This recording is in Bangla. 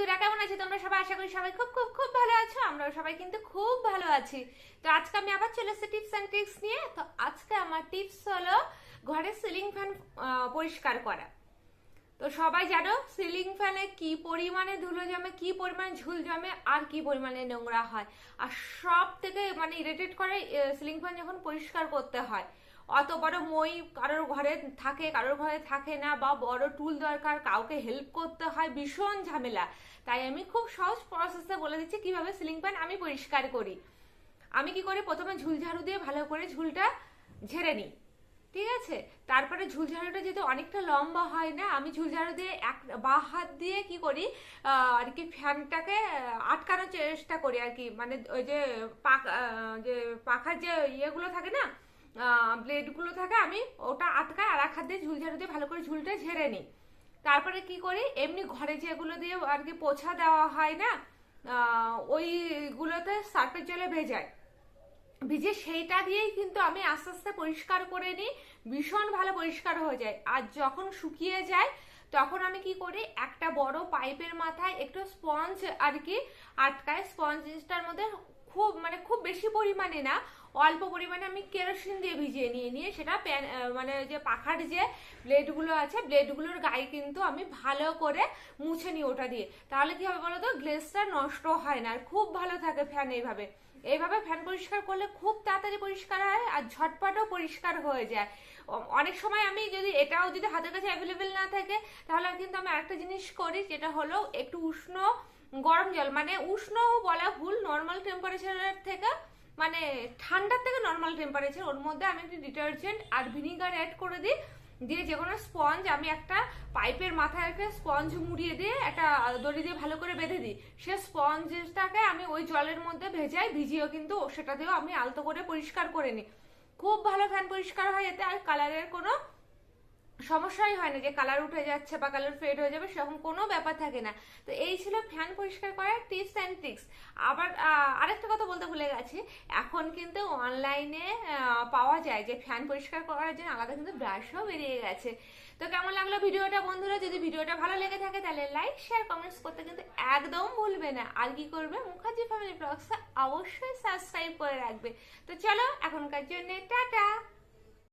বন্ধুরা কেমন আছো তোমরা সবাই? আশা করি সবাই খুব খুব খুব ভালো আছো। আমরাও সবাই কিন্তু খুব ভালো আছি। তো আজকে আমি আবার চলে এসেছি টিপস এন্ড ট্রিক্স নিয়ে। তো আজকে আমার টিপস হলো ঘরে সিলিং ফ্যান পরিষ্কার করা। তো সবাই জানো সিলিং ফ্যানে কি পরিমাণে ধুলো জমে, কি পরিমাণে ঝুল জমে, আর কি পরিমাণে নোংরা হয়। আর সব থেকে মানে ইরিটেট করে সিলিং ফ্যান যখন পরিষ্কার করতে হয়। অত বড় মই কারোর ঘরে থাকে, কারোর ঘরে থাকে না, বা বড় টুল দরকার, কাউকে হেল্প করতে হয়, ভীষণ ঝামেলা। তাই আমি খুব সহজ প্রসেসে বলে দিচ্ছি কিভাবে সিলিং ফ্যান আমি পরিষ্কার করি। আমি কি করি, প্রথমে ঝুল ঝাড়ু দিয়ে ভালো করে ঝুলটা ঝেড়ে নিই। ঠিক আছে, তারপরে ঝুলঝাড়ুটা যেহেতু অনেকটা লম্বা হয় না, আমি ঝুলঝাড়ু দিয়ে এক বাঁ হাত দিয়ে কি করি আর কি ফ্যানটাকে আটকানোর চেষ্টা করি আর কি, মানে ওই যে যে পাখার যে ইয়েগুলো থাকে না, ব্লেডগুলো থাকে, আমি ওটা আটকায় আর এক হাত দিয়ে ঝুলঝাড়ু দিয়ে ভালো করে ঝুলটা ঝেড়ে নিই। তারপরে কি করি, এমনি ঘরে যেগুলো দিয়ে আর কি পোছা দেওয়া হয় না, ওইগুলোতে সার্ফের জলে ভেজাই, ভিজে সেইটা দিয়েই কিন্তু আমি আস্তে আস্তে পরিষ্কার করে নিই। ভীষণ ভালো পরিষ্কার হয়ে যায়। আর যখন শুকিয়ে যায় তখন আমি কি করি, একটা বড় পাইপের মাথায় একটু স্পঞ্জ আর কি আটকায়, স্পঞ্জটার মধ্যে খুব মানে খুব বেশি পরিমাণে না, অল্প পরিমাণে আমি কেরোসিন দিয়ে ভিজিয়ে নিয়ে সেটা মানে যে পাখার যে ব্লেডগুলো আছে ব্লেডগুলোর গায়ে কিন্তু আমি ভালো করে মুছে নিই ওটা দিয়ে। তাহলে কি হবে বলো তো, গ্লেজটা নষ্ট হয় না আর খুব ভালো থাকে ফ্যান। এইভাবে এইভাবে ফ্যান পরিষ্কার করলে খুব তাড়াতাড়ি পরিষ্কার হয় আর ঝটপটও পরিষ্কার হয়ে যায়। অনেক সময় আমি যদি এটাও যদি হাতের কাছে অ্যাভেলেবেল না থাকে, তাহলে কিন্তু আমি আরেকটা জিনিস করি, যেটা হলো একটু উষ্ণ গরম জল, মানে উষ্ণ বলা ভুল, নর্মাল টেম্পারেচারের থেকে মানে ঠান্ডার থেকে নর্মাল টেম্পারেচার, ওর মধ্যে আমি একটু ডিটারজেন্ট আর ভিনিগার অ্যাড করে দিই। দিয়ে যে কোনো স্পঞ্জ আমি একটা পাইপের মাথায় একটা স্পঞ্জ মুড়িয়ে দিয়ে একটা দড়ি দিয়ে ভালো করে বেঁধে দিই। সে স্পঞ্জটাকে আমি ওই জলের মধ্যে ভেজাই, ভিজিয়েও কিন্তু সেটা দিয়েও আমি আলতো করে পরিষ্কার করে নিই। খুব ভালো ফ্যান পরিষ্কার হয় এতে, আর কালারের কোনো সমস্যাই হয় না যে কালার উঠে যাচ্ছে বা কালার ফেড হয়ে যাবে, সেরকম কোনো ব্যাপার থাকে না। তো এই ছিল ফ্যান পরিষ্কার করার টিপস অ্যান্ড ট্রিক্স। আবার আরেকটা কথা বলতে ভুলে গেছি, এখন কিন্তু অনলাইনে পাওয়া যায় যে ফ্যান পরিষ্কার করার জন্য আলাদা কিন্তু ব্রাশও বেরিয়ে গেছে। তো কেমন লাগলো ভিডিওটা বন্ধুরা? যদি ভিডিওটা ভালো লেগে থাকে তাহলে লাইক শেয়ার কমেন্টস করতে কিন্তু একদম ভুলবে না। আর কি করবে, মুখার্জি ফ্যামিলি ব্লগসটা অবশ্যই সাবস্ক্রাইব করে রাখবে। তো চলো এখনকার জন্য টাটা।